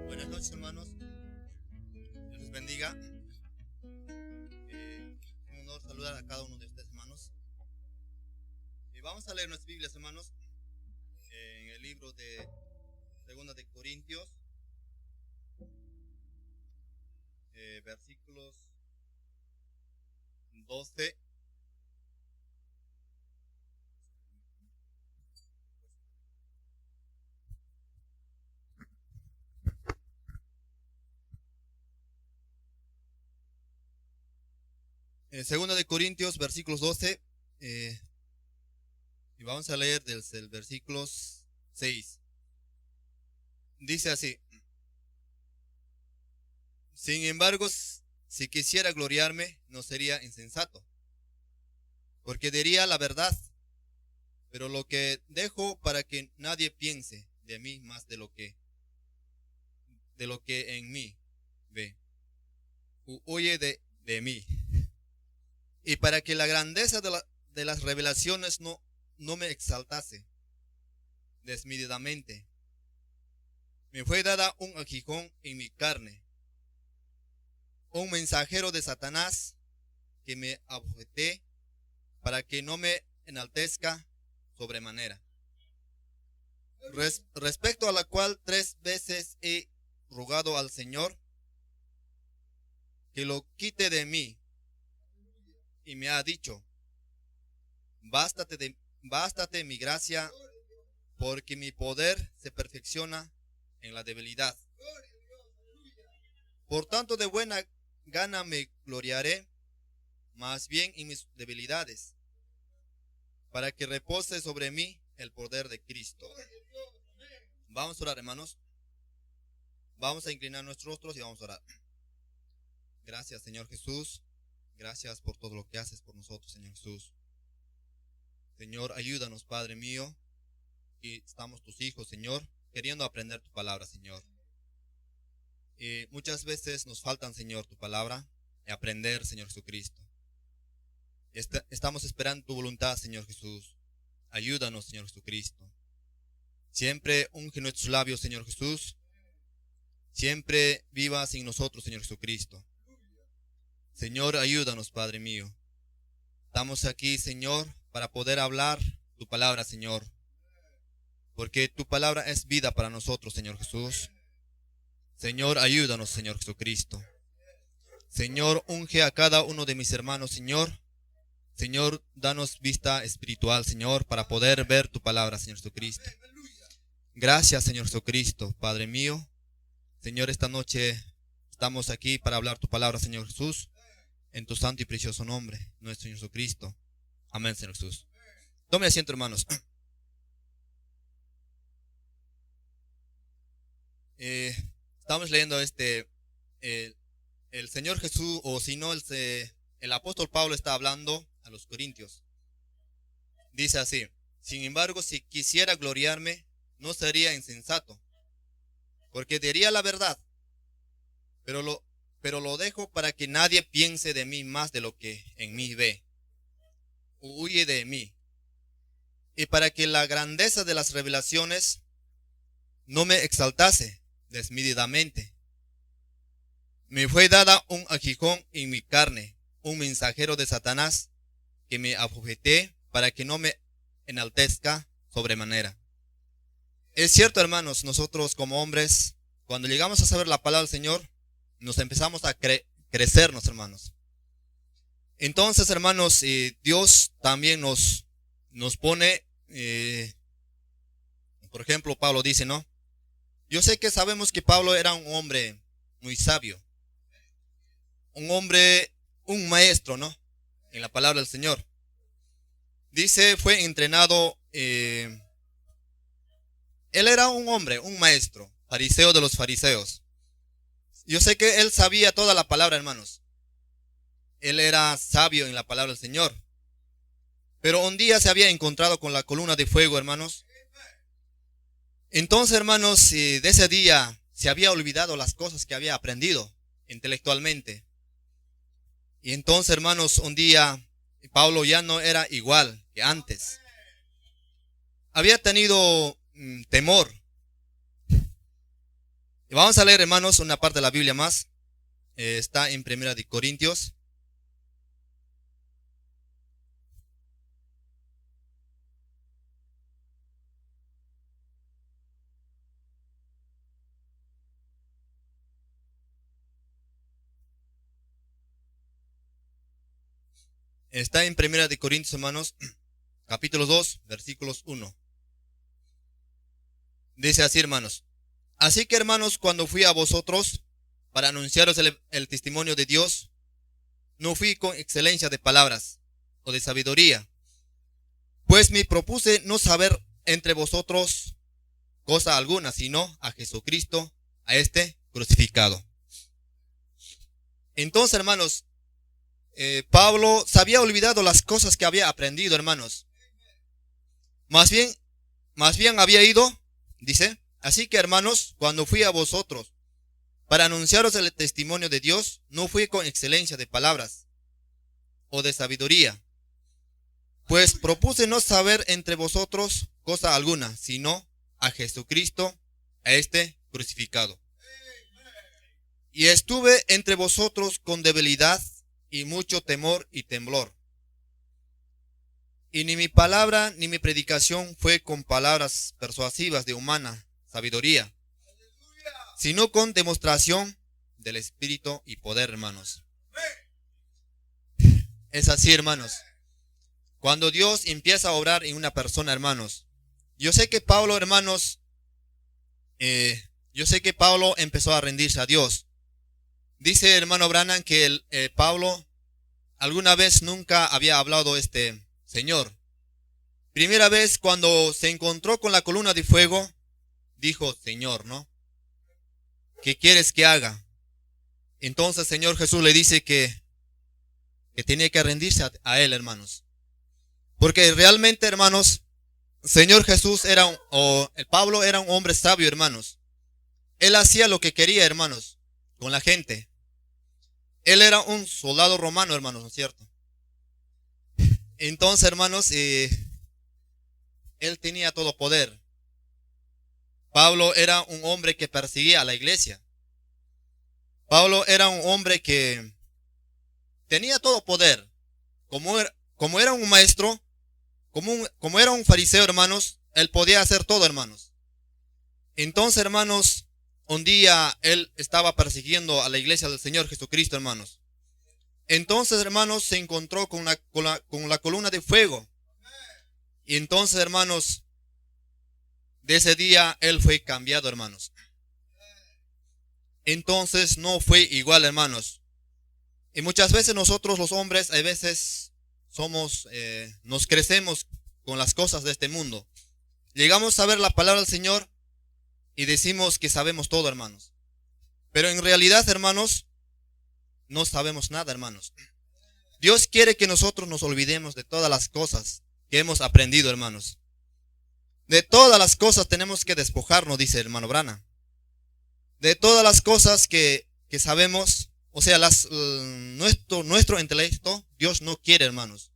Buenas noches, hermanos. Dios les bendiga. Un honor saludar a cada uno de ustedes, hermanos. Vamos a leer nuestras Biblias, hermanos, en el libro de Segunda de Corintios, versículos 12. Segunda de Corintios, versículos 12, y vamos a leer desde el versículo 6. Dice así: sin embargo, si quisiera gloriarme, no sería insensato, porque diría la verdad, pero lo que dejo para que nadie piense de mí más de lo que en mí ve, huye de mí. Y para que la grandeza de las revelaciones no me exaltase desmedidamente, me fue dada un aguijón en mi carne, un mensajero de Satanás que me abofeté para que no me enaltezca sobremanera. Respecto a la cual 3 veces he rogado al Señor que lo quite de mí, y me ha dicho: bástate mi gracia, porque mi poder se perfecciona en la debilidad. Por tanto, de buena gana me gloriaré más bien en mis debilidades, para que repose sobre mí el poder de Cristo. Vamos a orar, hermanos. Vamos a inclinar nuestros rostros y vamos a orar. Gracias, Señor Jesús. Gracias por todo lo que haces por nosotros, Señor Jesús. Señor, ayúdanos, Padre mío. Y estamos tus hijos, Señor, queriendo aprender tu palabra, Señor. Y muchas veces nos faltan, Señor, tu palabra y aprender, Señor Jesucristo. Estamos esperando tu voluntad, Señor Jesús. Ayúdanos, Señor Jesucristo. Siempre unge nuestros labios, Señor Jesús. Siempre vivas en nosotros, Señor Jesucristo. Señor, ayúdanos, Padre mío. Estamos aquí, Señor, para poder hablar tu palabra, Señor. Porque tu palabra es vida para nosotros, Señor Jesús. Señor, ayúdanos, Señor Jesucristo. Señor, unge a cada uno de mis hermanos, Señor. Señor, danos vista espiritual, Señor, para poder ver tu palabra, Señor Jesucristo. Gracias, Señor Jesucristo, Padre mío. Señor, esta noche estamos aquí para hablar tu palabra, Señor Jesús, en tu santo y precioso nombre, nuestro Señor Jesucristo. Amén, Señor Jesús. Tome asiento, hermanos. Estamos leyendo el Señor Jesús, o si no, el apóstol Pablo está hablando a los corintios. Dice así: sin embargo, si quisiera gloriarme, no sería insensato, porque diría la verdad, pero lo dejo para que nadie piense de mí más de lo que en mí ve, o huye de mí, y para que la grandeza de las revelaciones no me exaltase desmedidamente. Me fue dada un aguijón en mi carne, un mensajero de Satanás, que me abofeté para que no me enaltezca sobremanera. Es cierto, hermanos, nosotros como hombres, cuando llegamos a saber la palabra del Señor, nos empezamos a crecernos, hermanos. Entonces, hermanos, Dios también nos pone, por ejemplo, Pablo dice, ¿no? Yo sé que sabemos que Pablo era un hombre muy sabio, un hombre, un maestro, ¿no? En la palabra del Señor. Dice, fue entrenado, él era un hombre, un maestro, fariseo de los fariseos. Yo sé que él sabía toda la palabra, hermanos. Él era sabio en la palabra del Señor. Pero un día se había encontrado con la columna de fuego, hermanos. Entonces, hermanos, de ese día se había olvidado las cosas que había aprendido intelectualmente. Y entonces, hermanos, un día Pablo ya no era igual que antes. Había tenido temor. Y vamos a leer, hermanos, una parte de la Biblia más. Está en 1 Corintios. Está en 1 Corintios, hermanos, capítulo 2, versículos 1. Dice así, hermanos: así que, hermanos, cuando fui a vosotros para anunciaros el testimonio de Dios, no fui con excelencia de palabras o de sabiduría, pues me propuse no saber entre vosotros cosa alguna, sino a Jesucristo, a este crucificado. Entonces, hermanos, Pablo se había olvidado las cosas que había aprendido, hermanos. Más bien había ido, dice, así que, hermanos, cuando fui a vosotros para anunciaros el testimonio de Dios, no fui con excelencia de palabras o de sabiduría, pues propuse no saber entre vosotros cosa alguna, sino a Jesucristo, a este crucificado. Y estuve entre vosotros con debilidad y mucho temor y temblor. Y ni mi palabra ni mi predicación fue con palabras persuasivas de humana sabiduría, sino con demostración del Espíritu y poder, hermanos. Es así, hermanos. Cuando Dios empieza a obrar en una persona, hermanos. Yo sé que Pablo, hermanos, empezó a rendirse a Dios. Dice hermano Branham que Pablo alguna vez nunca había hablado Señor. Primera vez cuando se encontró con la columna de fuego, dijo, Señor, ¿no? ¿Qué quieres que haga? Entonces Señor Jesús le dice que tenía que rendirse a él, hermanos. Porque realmente, hermanos, Señor Jesús el Pablo era un hombre sabio, hermanos. Él hacía lo que quería, hermanos, con la gente. Él era un soldado romano, hermanos, ¿no es cierto? Entonces, hermanos, él tenía todo poder. Pablo era un hombre que perseguía a la iglesia. Pablo era un hombre que tenía todo poder. Como era un maestro, como era un fariseo, hermanos, él podía hacer todo, hermanos. Entonces, hermanos, un día él estaba persiguiendo a la iglesia del Señor Jesucristo, hermanos. Entonces, hermanos, se encontró con la columna de fuego. Y entonces, hermanos, de ese día él fue cambiado, hermanos. Entonces no fue igual, hermanos. Y muchas veces nosotros los hombres, a veces nos crecemos con las cosas de este mundo. Llegamos a ver la palabra del Señor y decimos que sabemos todo, hermanos. Pero en realidad, hermanos, no sabemos nada, hermanos. Dios quiere que nosotros nos olvidemos de todas las cosas que hemos aprendido, hermanos. De todas las cosas tenemos que despojarnos, dice el hermano Brana. De todas las cosas que sabemos, o sea, nuestro intelecto, Dios no quiere, hermanos.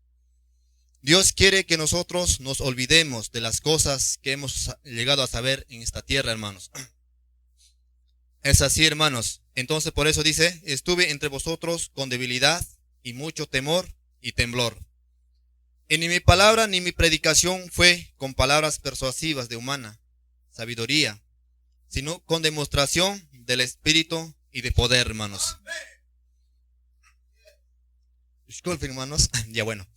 Dios quiere que nosotros nos olvidemos de las cosas que hemos llegado a saber en esta tierra, hermanos. Es así, hermanos. Entonces por eso dice, estuve entre vosotros con debilidad y mucho temor y temblor. Y ni mi palabra ni mi predicación fue con palabras persuasivas de humana sabiduría, sino con demostración del Espíritu y de poder, hermanos. Disculpen, hermanos. Ya bueno.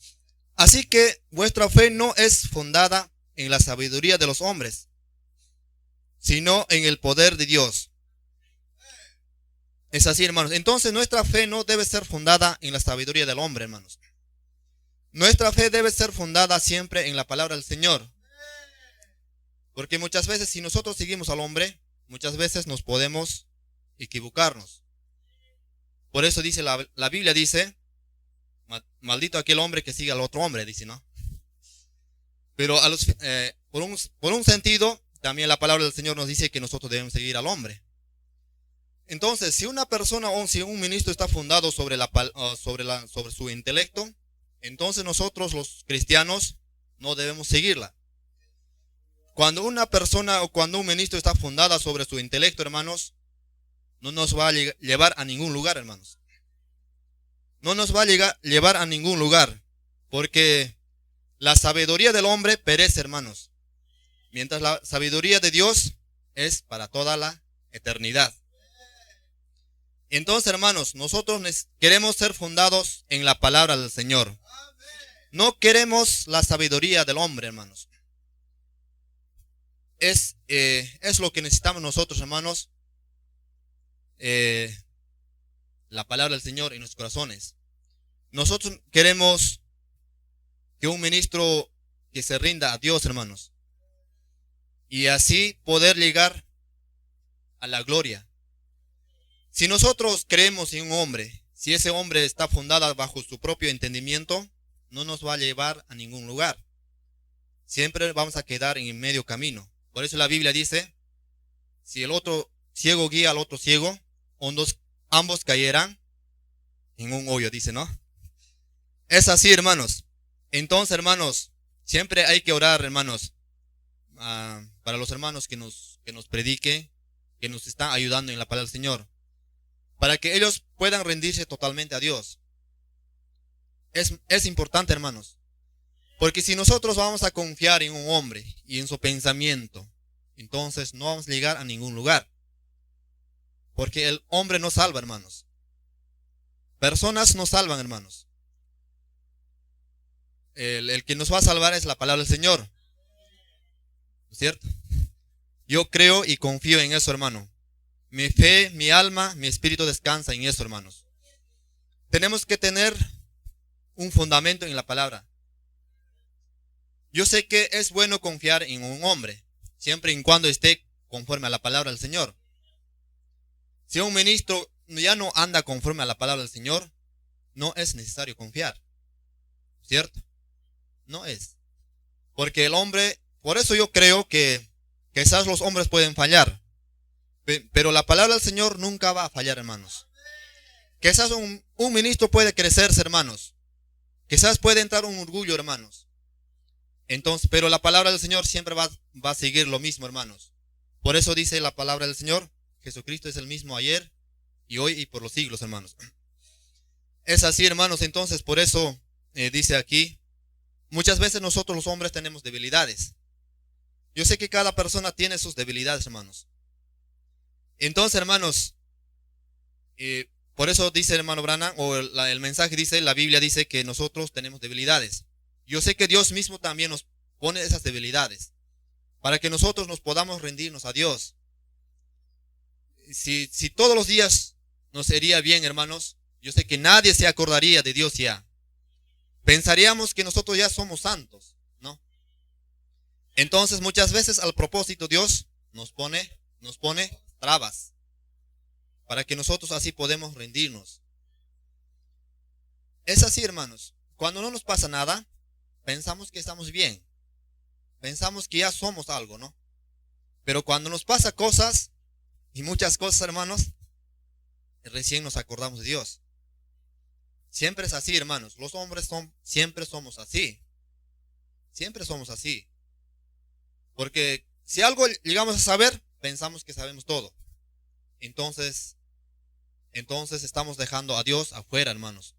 Así que vuestra fe no es fundada en la sabiduría de los hombres, sino en el poder de Dios. Es así, hermanos. Entonces nuestra fe no debe ser fundada en la sabiduría del hombre, hermanos. Nuestra fe debe ser fundada siempre en la palabra del Señor. Porque muchas veces si nosotros seguimos al hombre, muchas veces nos podemos equivocarnos. Por eso dice la Biblia dice, maldito aquel hombre que sigue al otro hombre, dice, ¿no? Pero por un sentido, también la palabra del Señor nos dice que nosotros debemos seguir al hombre. Entonces, si una persona o si un ministro está fundado sobre su intelecto, entonces nosotros los cristianos no debemos seguirla. Cuando una persona o cuando un ministro está fundada sobre su intelecto, hermanos, no nos va a llevar a ningún lugar, hermanos. No nos va a llevar a ningún lugar, porque la sabiduría del hombre perece, hermanos, mientras la sabiduría de Dios es para toda la eternidad. Entonces, hermanos, nosotros queremos ser fundados en la palabra del Señor. No queremos la sabiduría del hombre, hermanos. Es lo que necesitamos nosotros, hermanos. La palabra del Señor en nuestros corazones. Nosotros queremos que un ministro que se rinda a Dios, hermanos, y así poder llegar a la gloria. Si nosotros creemos en un hombre, si ese hombre está fundado bajo su propio entendimiento, no nos va a llevar a ningún lugar. Siempre vamos a quedar en el medio camino. Por eso la Biblia dice, si el otro ciego guía al otro ciego, ambos caerán en un hoyo, dice, ¿no? Es así, hermanos. Entonces, hermanos, siempre hay que orar, hermanos, para los hermanos que nos prediquen, que nos están ayudando en la palabra del Señor, para que ellos puedan rendirse totalmente a Dios. Es importante, hermanos, porque si nosotros vamos a confiar en un hombre y en su pensamiento, entonces no vamos a llegar a ningún lugar. Porque el hombre no salva, hermanos. Personas no salvan, hermanos. El que nos va a salvar es la palabra del Señor. ¿No es cierto? Yo creo y confío en eso, hermano. Mi fe, mi alma, mi espíritu descansa en eso, hermanos. Tenemos que tener un fundamento en la palabra. Yo sé que es bueno confiar en un hombre, siempre y cuando esté conforme a la palabra del Señor. Si un ministro ya no anda conforme a la palabra del Señor, no es necesario confiar, ¿cierto? No es. Porque el hombre, por eso yo creo que quizás los hombres pueden fallar, pero la palabra del Señor nunca va a fallar, hermanos. Quizás un ministro puede crecerse, hermanos. Quizás puede entrar un orgullo, hermanos. Entonces, pero la palabra del Señor siempre va a seguir lo mismo, hermanos. Por eso dice la palabra del Señor, Jesucristo es el mismo ayer y hoy y por los siglos, hermanos. Es así, hermanos. Entonces, por eso dice aquí, muchas veces nosotros los hombres tenemos debilidades. Yo sé que cada persona tiene sus debilidades, hermanos. Entonces, hermanos, por eso dice el hermano Branham, o el mensaje dice, la Biblia dice que nosotros tenemos debilidades. Yo sé que Dios mismo también nos pone esas debilidades, para que nosotros nos podamos rendirnos a Dios. Si todos los días nos iría bien, hermanos, yo sé que nadie se acordaría de Dios ya. Pensaríamos que nosotros ya somos santos, ¿no? Entonces muchas veces al propósito Dios nos pone trabas, para que nosotros así podemos rendirnos. Es así, hermanos. Cuando no nos pasa nada, pensamos que estamos bien. Pensamos que ya somos algo, ¿no? Pero cuando nos pasa cosas, y muchas cosas, hermanos, recién nos acordamos de Dios. Siempre es así, hermanos. Los hombres siempre somos así. Siempre somos así. Porque si algo llegamos a saber, pensamos que sabemos todo. Entonces estamos dejando a Dios afuera, hermanos.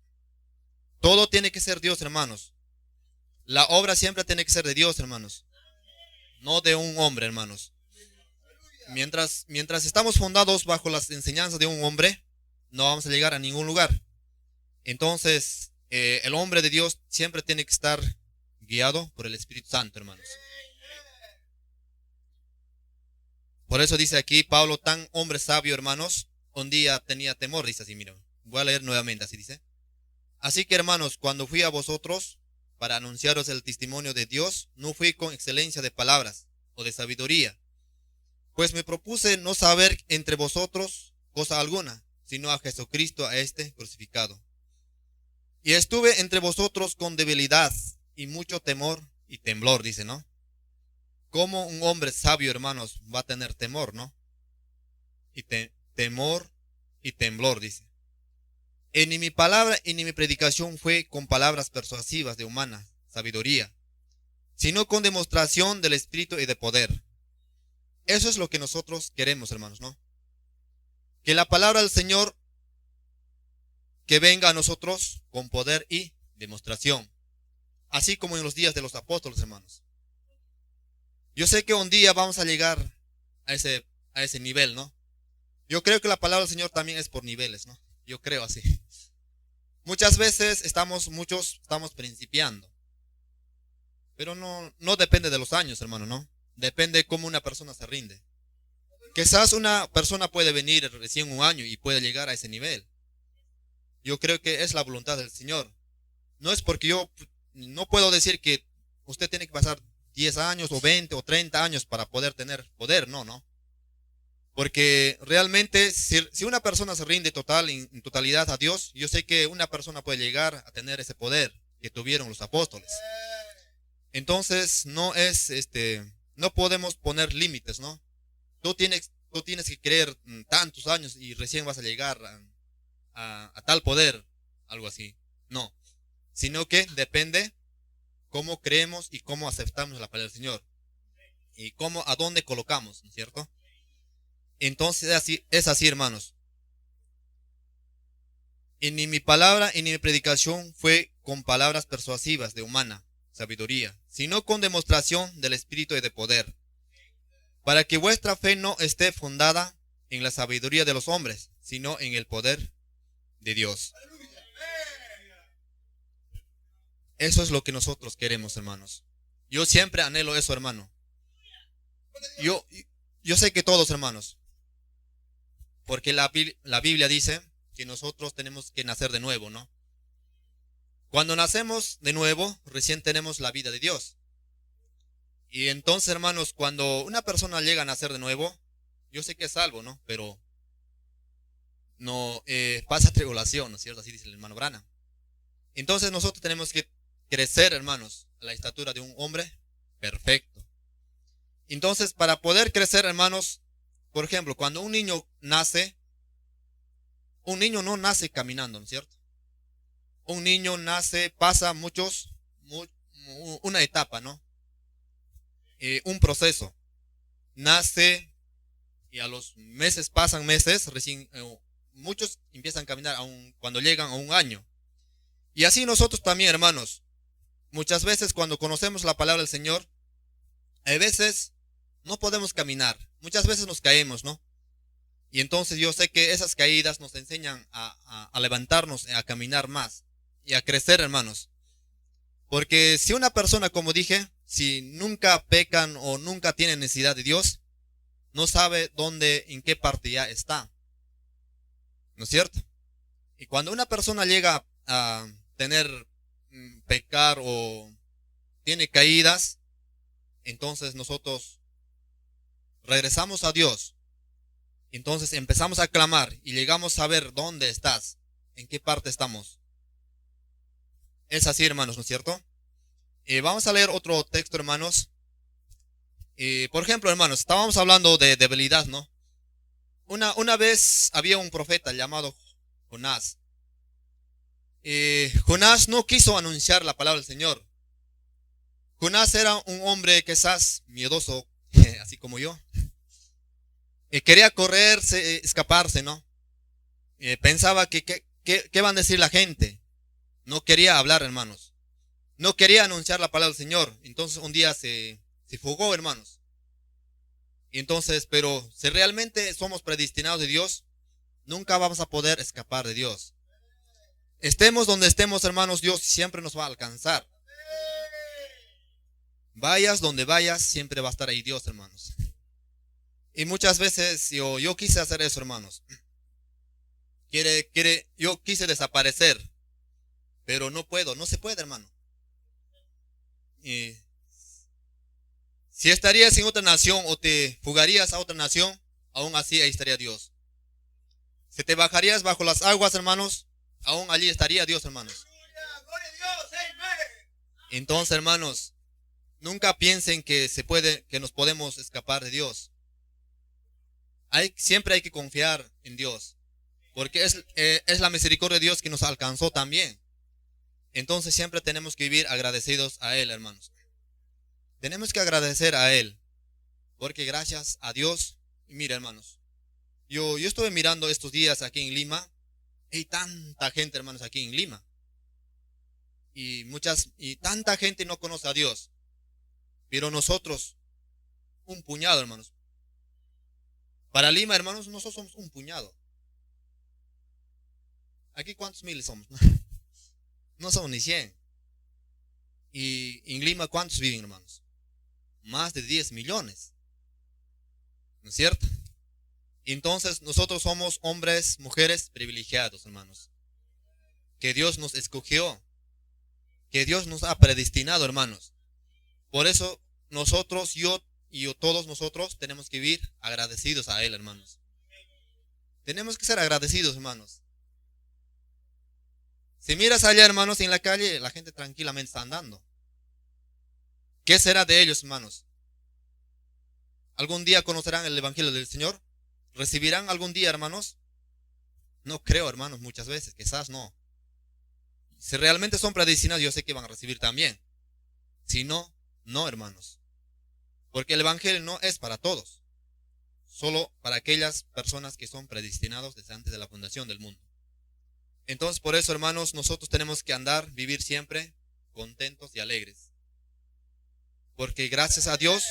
Todo tiene que ser Dios, hermanos. La obra siempre tiene que ser de Dios, hermanos. No de un hombre, hermanos. Mientras estamos fundados bajo las enseñanzas de un hombre, no vamos a llegar a ningún lugar. Entonces, el hombre de Dios siempre tiene que estar guiado por el Espíritu Santo, hermanos. Por eso dice aquí Pablo, tan hombre sabio, hermanos, un día tenía temor, dice así, miren. Voy a leer nuevamente, así dice. Así que, hermanos, cuando fui a vosotros para anunciaros el testimonio de Dios, no fui con excelencia de palabras o de sabiduría, pues me propuse no saber entre vosotros cosa alguna, sino a Jesucristo, a este crucificado. Y estuve entre vosotros con debilidad y mucho temor y temblor, dice, ¿no? ¿Cómo un hombre sabio, hermanos, va a tener temor, no? Y temor y temblor, dice. Y ni mi palabra y ni mi predicación fue con palabras persuasivas de humana sabiduría, sino con demostración del Espíritu y de poder. Eso es lo que nosotros queremos, hermanos, ¿no? Que la palabra del Señor que venga a nosotros con poder y demostración, así como en los días de los apóstoles, hermanos. Yo sé que un día vamos a llegar a ese nivel, ¿no? Yo creo que la palabra del Señor también es por niveles, ¿no? Yo creo así. Muchas veces muchos estamos principiando, pero no depende de los años, hermano, ¿no? Depende de cómo una persona se rinde. Quizás una persona puede venir recién un año y puede llegar a ese nivel. Yo creo que es la voluntad del Señor. No es porque yo no puedo decir que usted tiene que pasar 10 años o 20 o 30 años para poder tener poder, no. Porque realmente si una persona se rinde en totalidad a Dios, yo sé que una persona puede llegar a tener ese poder que tuvieron los apóstoles. Entonces no podemos poner límites, ¿no? Tú tienes que creer tantos años y recién vas a llegar a tal poder, algo así. No, sino que depende cómo creemos y cómo aceptamos la palabra del Señor y a dónde colocamos, ¿no es cierto? Entonces es así, hermanos. Y ni mi palabra y ni mi predicación fue con palabras persuasivas de humana sabiduría, sino con demostración del Espíritu y de poder, para que vuestra fe no esté fundada en la sabiduría de los hombres, sino en el poder de Dios. Eso es lo que nosotros queremos, hermanos. Yo siempre anhelo eso, hermano. Yo sé que todos, hermanos, porque la Biblia dice que nosotros tenemos que nacer de nuevo, ¿no? Cuando nacemos de nuevo, recién tenemos la vida de Dios. Y entonces, hermanos, cuando una persona llega a nacer de nuevo, yo sé que es salvo, ¿no? Pero no pasa tribulación, ¿no es cierto? Así dice el hermano Brana. Entonces nosotros tenemos que crecer, hermanos, a la estatura de un hombre perfecto. Entonces, para poder crecer, hermanos, por ejemplo, cuando un niño nace, un niño no nace caminando, ¿no es cierto? Un niño nace, pasa una etapa, ¿no? Un proceso. Nace y a los meses, pasan meses, recién, muchos empiezan a caminar cuando llegan a un año. Y así nosotros también, hermanos, muchas veces cuando conocemos la palabra del Señor, a veces no podemos caminar, muchas veces nos caemos, ¿no? Y entonces yo sé que esas caídas nos enseñan a levantarnos, a caminar más y a crecer, hermanos. Porque si una persona, como dije, si nunca pecan o nunca tienen necesidad de Dios, no sabe dónde, en qué parte ya está. ¿No es cierto? Y cuando una persona llega a tener pecar o tiene caídas, entonces nosotros regresamos a Dios. Entonces empezamos a clamar y llegamos a ver dónde estás, en qué parte estamos. Es así, hermanos, ¿no es cierto? Vamos a leer otro texto, hermanos. Por ejemplo, hermanos, estábamos hablando de debilidad, ¿no? Una vez había un profeta llamado Jonás. Jonás no quiso anunciar la palabra del Señor. Jonás era un hombre quizás miedoso, así como yo. Quería correrse, escaparse, ¿no? Pensaba que qué van a decir la gente. No quería hablar, hermanos. No quería anunciar la palabra del Señor. Entonces un día se fugó, hermanos. Y entonces, pero si realmente somos predestinados de Dios, nunca vamos a poder escapar de Dios. Estemos donde estemos, hermanos, Dios siempre nos va a alcanzar. Vayas donde vayas, siempre va a estar ahí Dios, hermanos. Y muchas veces yo quise hacer eso, hermanos. Yo quise desaparecer, pero no puedo, no se puede, hermano. Y si estarías en otra nación o te fugarías a otra nación, aún así ahí estaría Dios. Si te bajarías bajo las aguas, hermanos, aún allí estaría Dios, hermanos. Entonces, hermanos, nunca piensen que que nos podemos escapar de Dios. Siempre hay que confiar en Dios, porque es la misericordia de Dios que nos alcanzó también. Entonces siempre tenemos que vivir agradecidos a Él, hermanos. Tenemos que agradecer a Él, porque gracias a Dios, mira, hermanos, yo estuve mirando estos días aquí en Lima, hay tanta gente, hermanos, aquí en Lima, y tanta gente no conoce a Dios, pero nosotros, un puñado, hermanos. Para Lima, hermanos, nosotros somos un puñado. Aquí, ¿cuántos miles somos? No somos ni 100. Y en Lima, ¿cuántos viven, hermanos? Más de 10 millones. ¿No es cierto? Entonces, nosotros somos hombres, mujeres privilegiados, hermanos. Que Dios nos escogió. Que Dios nos ha predestinado, hermanos. Por eso, nosotros, todos nosotros tenemos que vivir agradecidos a Él, hermanos. Tenemos que ser agradecidos, hermanos. Si miras allá, hermanos, en la calle, la gente tranquilamente está andando. ¿Qué será de ellos, hermanos? ¿Algún día conocerán el Evangelio del Señor? ¿Recibirán algún día, hermanos? No creo, hermanos, muchas veces, quizás no. Si realmente son predestinados, yo sé que van a recibir también. Si no, no, hermanos. Porque el Evangelio no es para todos. Solo para aquellas personas que son predestinados desde antes de la fundación del mundo. Entonces, por eso, hermanos, nosotros tenemos que vivir siempre contentos y alegres. Porque gracias a Dios,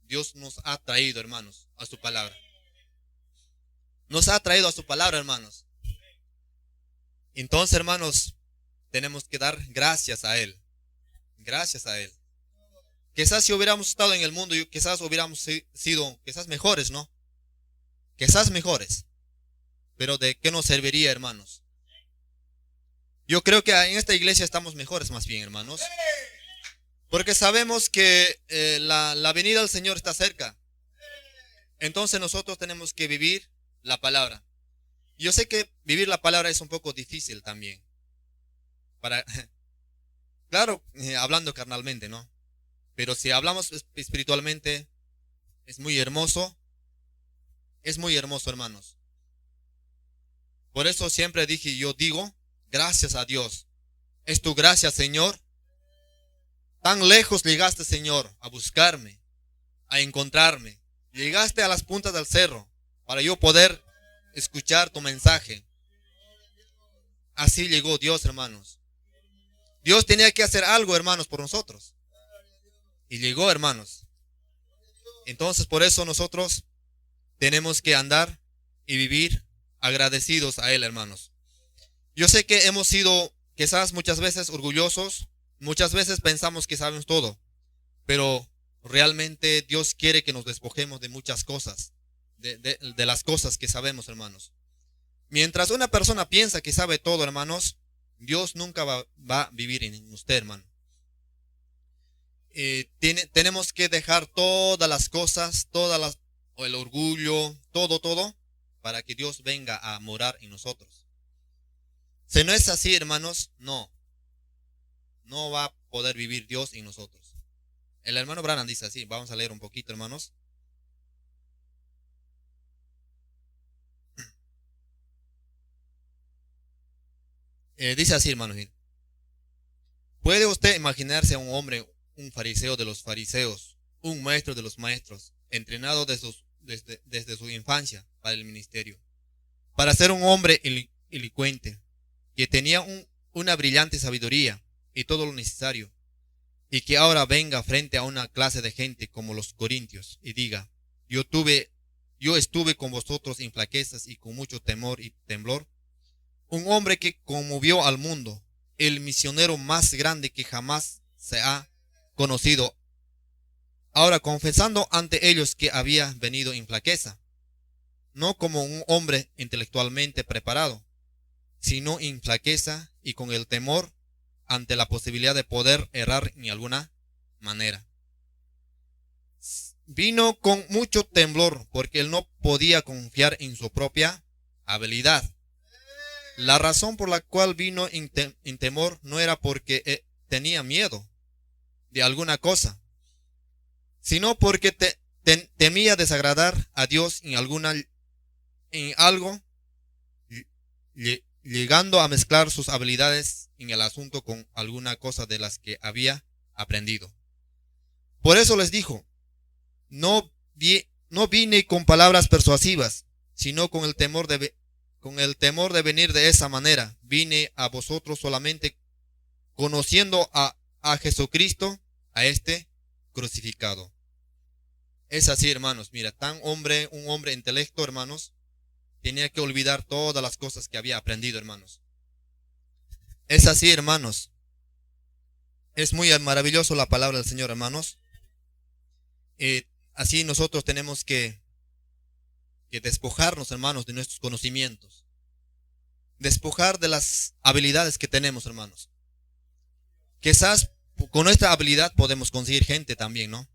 Dios nos ha traído, hermanos, a su palabra. Nos ha traído a su palabra, hermanos. Entonces, hermanos, tenemos que dar gracias a Él. Gracias a Él. Quizás si hubiéramos estado en el mundo, quizás hubiéramos sido quizás mejores, ¿no? Quizás mejores. Pero ¿de qué nos serviría, hermanos? Yo creo que en esta iglesia estamos mejores más bien, hermanos. Porque sabemos que la venida del Señor está cerca. Entonces nosotros tenemos que vivir la palabra. Yo sé que vivir la palabra es un poco difícil también. Para, claro, hablando carnalmente, ¿no? Pero si hablamos espiritualmente, es muy hermoso. Es muy hermoso, hermanos. Por eso siempre dije, yo digo, gracias a Dios. Es tu gracia, Señor. Tan lejos llegaste, Señor, a buscarme, a encontrarme. Llegaste a las puntas del cerro para yo poder escuchar tu mensaje. Así llegó Dios, hermanos. Dios tenía que hacer algo, hermanos, por nosotros. Y llegó, hermanos. Entonces, por eso nosotros tenemos que andar y vivir agradecidos a Él, hermanos. Yo sé que hemos sido quizás muchas veces orgullosos, muchas veces pensamos que sabemos todo, pero realmente Dios quiere que nos despojemos de muchas cosas, de las cosas que sabemos, hermanos. Mientras una persona piensa que sabe todo, hermanos, Dios nunca va a vivir en usted, hermano. Tenemos que dejar todas las cosas, o el orgullo, todo, para que Dios venga a morar en nosotros. Si no es así, hermanos, no va a poder vivir Dios en nosotros. El hermano Branham dice así, vamos a leer un poquito, hermanos. Dice así, hermanos. ¿Puede usted imaginarse a un hombre, un fariseo de los fariseos, un maestro de los maestros, entrenado desde su infancia para el ministerio, para ser un hombre elocuente, que tenía una brillante sabiduría y todo lo necesario, y que ahora venga frente a una clase de gente como los corintios y diga, yo estuve con vosotros en flaquezas y con mucho temor y temblor? Un hombre que conmovió al mundo, el misionero más grande que jamás se ha conocido, ahora confesando ante ellos que había venido en flaqueza, no como un hombre intelectualmente preparado, sino en flaqueza y con el temor ante la posibilidad de poder errar en alguna manera. Vino con mucho temblor porque él no podía confiar en su propia habilidad. La razón por la cual vino en temor no era porque tenía miedo de alguna cosa, sino porque temía desagradar a Dios en algo, llegando a mezclar sus habilidades en el asunto con alguna cosa de las que había aprendido. Por eso les dijo, no vine con palabras persuasivas, sino con el temor de venir de esa manera. Vine a vosotros solamente conociendo a Jesucristo, a este crucificado. Es así, hermanos. Mira, un hombre intelecto, hermanos, tenía que olvidar todas las cosas que había aprendido, hermanos. Es así, hermanos. Es muy maravilloso la palabra del Señor, hermanos. Así nosotros tenemos que despojarnos, hermanos, de nuestros conocimientos. Despojar de las habilidades que tenemos, hermanos. Quizás con nuestra habilidad podemos conseguir gente también, ¿no?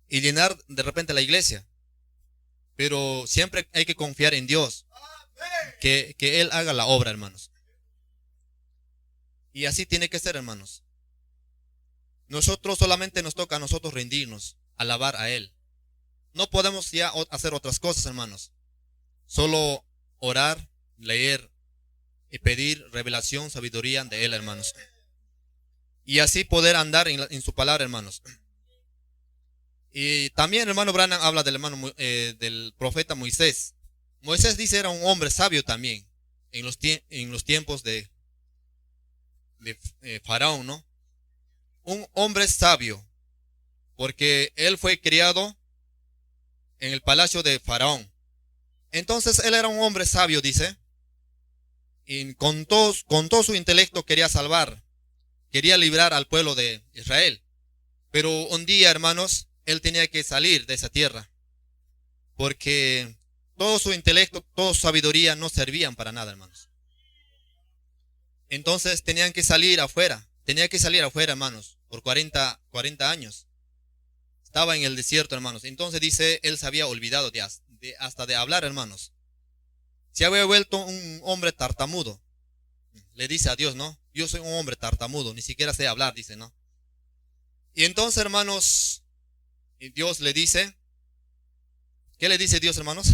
Y llenar de repente la iglesia. Pero siempre hay que confiar en Dios. Que Él haga la obra, hermanos. Y así tiene que ser, hermanos. Nosotros solamente nos toca a nosotros rendirnos, alabar a Él. No podemos ya hacer otras cosas, hermanos. Solo orar, leer y pedir revelación, sabiduría de Él, hermanos. Y así poder andar en su palabra, hermanos. Y también el hermano Branham habla del profeta Moisés. Moisés dice era un hombre sabio también en los tiempos de Faraón, ¿no? Un hombre sabio, porque él fue criado en el palacio de Faraón. Entonces él era un hombre sabio, dice, y con todo su intelecto quería librar al pueblo de Israel. Pero un día, hermanos, él tenía que salir de esa tierra, porque todo su intelecto, toda su sabiduría no servían para nada, hermanos. Entonces tenía que salir afuera, hermanos, por 40 años. Estaba en el desierto, hermanos. Entonces dice, él se había olvidado hasta de hablar, hermanos. Se había vuelto un hombre tartamudo. Le dice a Dios, ¿no? Yo soy un hombre tartamudo, ni siquiera sé hablar, dice, ¿no? Y entonces, hermanos, Dios le dice, ¿qué le dice Dios, hermanos?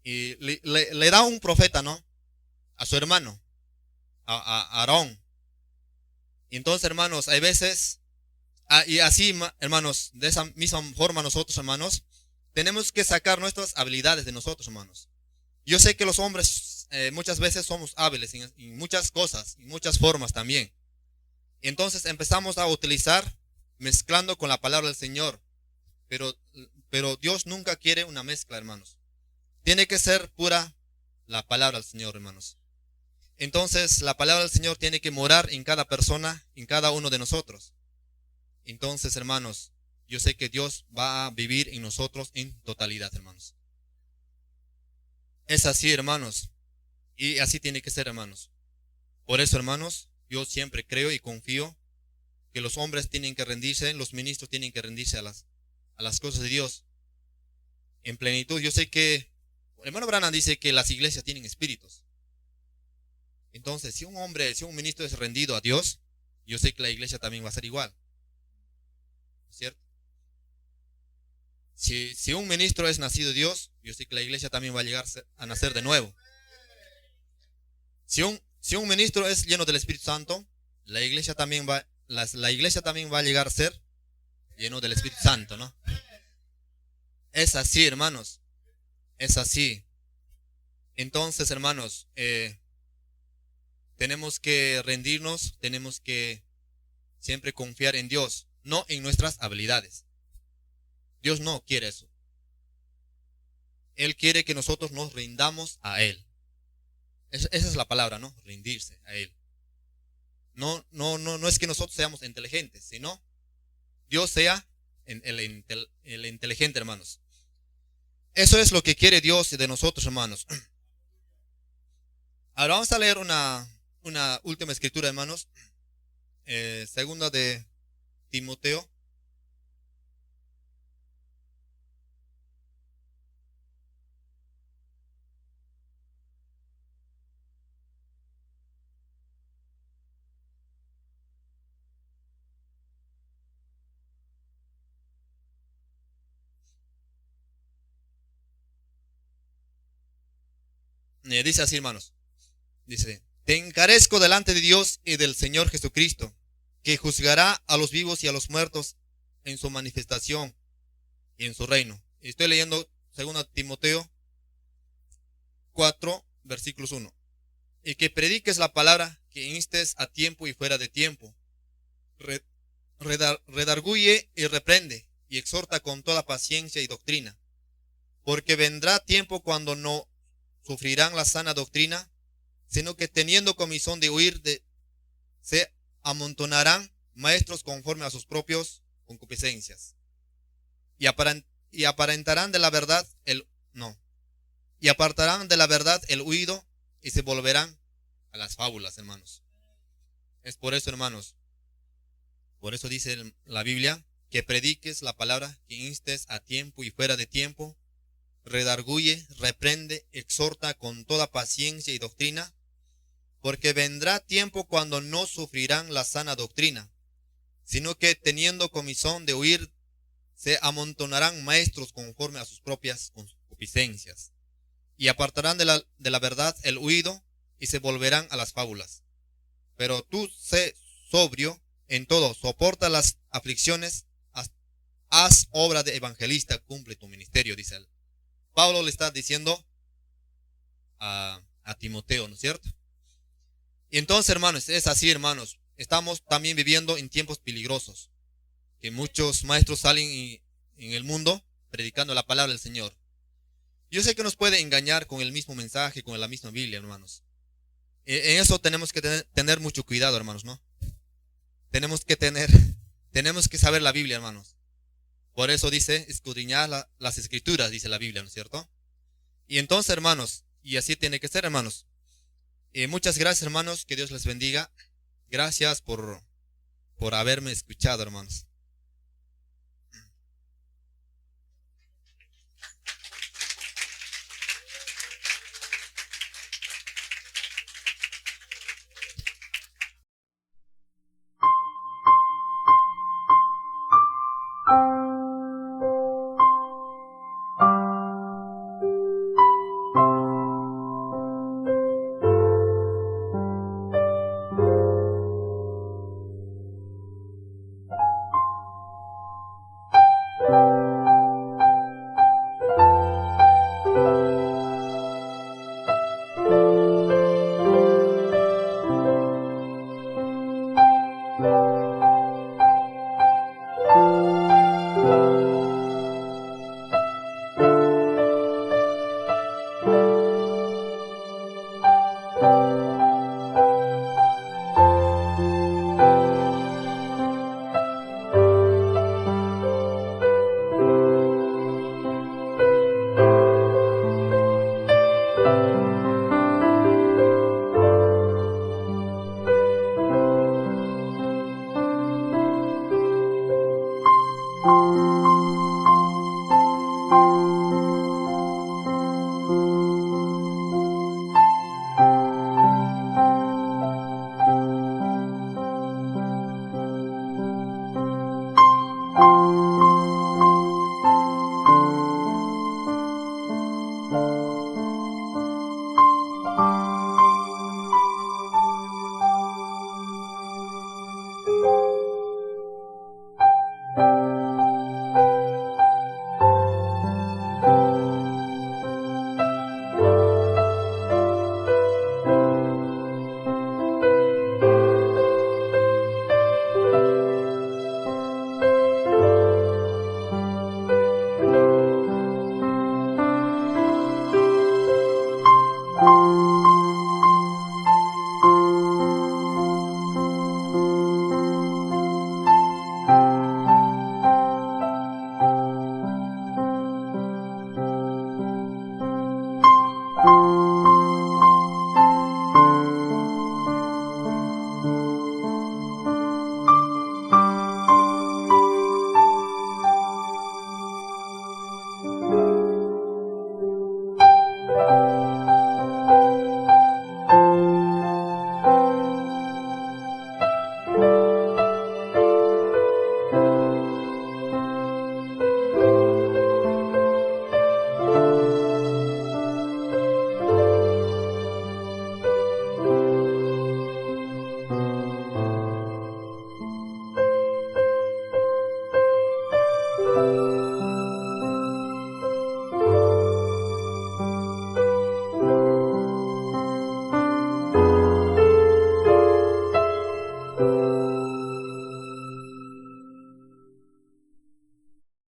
Y le da un profeta, ¿no? A su hermano, a Aarón. Y entonces, hermanos, hay veces, y así, hermanos, de esa misma forma nosotros, hermanos, tenemos que sacar nuestras habilidades de nosotros, hermanos. Yo sé que los hombres muchas veces somos hábiles en muchas cosas, en muchas formas también. Y entonces empezamos a utilizar mezclando con la palabra del Señor. Pero Dios nunca quiere una mezcla, hermanos. Tiene que ser pura la palabra del Señor, hermanos. Entonces la palabra del Señor tiene que morar en cada persona, en cada uno de nosotros. Entonces, hermanos, yo sé que Dios va a vivir en nosotros en totalidad, hermanos. Es así, hermanos. Y así tiene que ser, hermanos. Por eso, hermanos, yo siempre creo y confío que los hombres tienen que rendirse, los ministros tienen que rendirse a las cosas de Dios en plenitud. Yo sé que el hermano Branham dice que las iglesias tienen espíritus. Entonces, si un ministro es rendido a Dios, yo sé que la iglesia también va a ser igual. ¿Cierto? Si un ministro es nacido de Dios, yo sé que la iglesia también va a llegar a nacer de nuevo. Si un ministro es lleno del Espíritu Santo, la iglesia también va a llegar a ser lleno del Espíritu Santo, ¿no? Es así, hermanos. Es así. Entonces, hermanos, tenemos que rendirnos, tenemos que siempre confiar en Dios, no en nuestras habilidades. Dios no quiere eso. Él quiere que nosotros nos rindamos a Él. Esa es la palabra, ¿no? Rendirse a Él. No es que nosotros seamos inteligentes, sino Dios sea el inteligente, hermanos. Eso es lo que quiere Dios de nosotros, hermanos. Ahora vamos a leer una última escritura, hermanos. Segunda de Timoteo. Dice así, hermanos. Dice, te encarezco delante de Dios y del Señor Jesucristo, que juzgará a los vivos y a los muertos en su manifestación y en su reino. Estoy leyendo 2 Timoteo 4, versículos 1. Y que prediques la palabra, que instes a tiempo y fuera de tiempo. Redarguye y reprende, y exhorta con toda paciencia y doctrina. Porque vendrá tiempo cuando no sufrirán la sana doctrina, sino que teniendo comisión de huir se amontonarán maestros conforme a sus propios concupiscencias. Y apartarán de la verdad el huido y se volverán a las fábulas, hermanos. Es por eso, hermanos. Por eso dice la Biblia, que prediques la palabra, que instes a tiempo y fuera de tiempo, redarguye, reprende, exhorta con toda paciencia y doctrina, porque vendrá tiempo cuando no sufrirán la sana doctrina, sino que teniendo comisión de huir, se amontonarán maestros conforme a sus propias concupiscencias, y apartarán de la verdad el huido, y se volverán a las fábulas. Pero tú sé sobrio en todo, soporta las aflicciones, haz obra de evangelista, cumple tu ministerio, dice él. Pablo le está diciendo a Timoteo, ¿no es cierto? Y entonces, hermanos, es así, hermanos. Estamos también viviendo en tiempos peligrosos, que muchos maestros salen en el mundo predicando la palabra del Señor. Yo sé que nos puede engañar con el mismo mensaje, con la misma Biblia, hermanos. En eso tenemos que tener mucho cuidado, hermanos, ¿no? Tenemos que saber la Biblia, hermanos. Por eso dice, escudriñad las escrituras, dice la Biblia, ¿no es cierto? Y entonces, hermanos, y así tiene que ser, hermanos. Muchas gracias, hermanos, que Dios les bendiga. Gracias por por haberme escuchado, hermanos.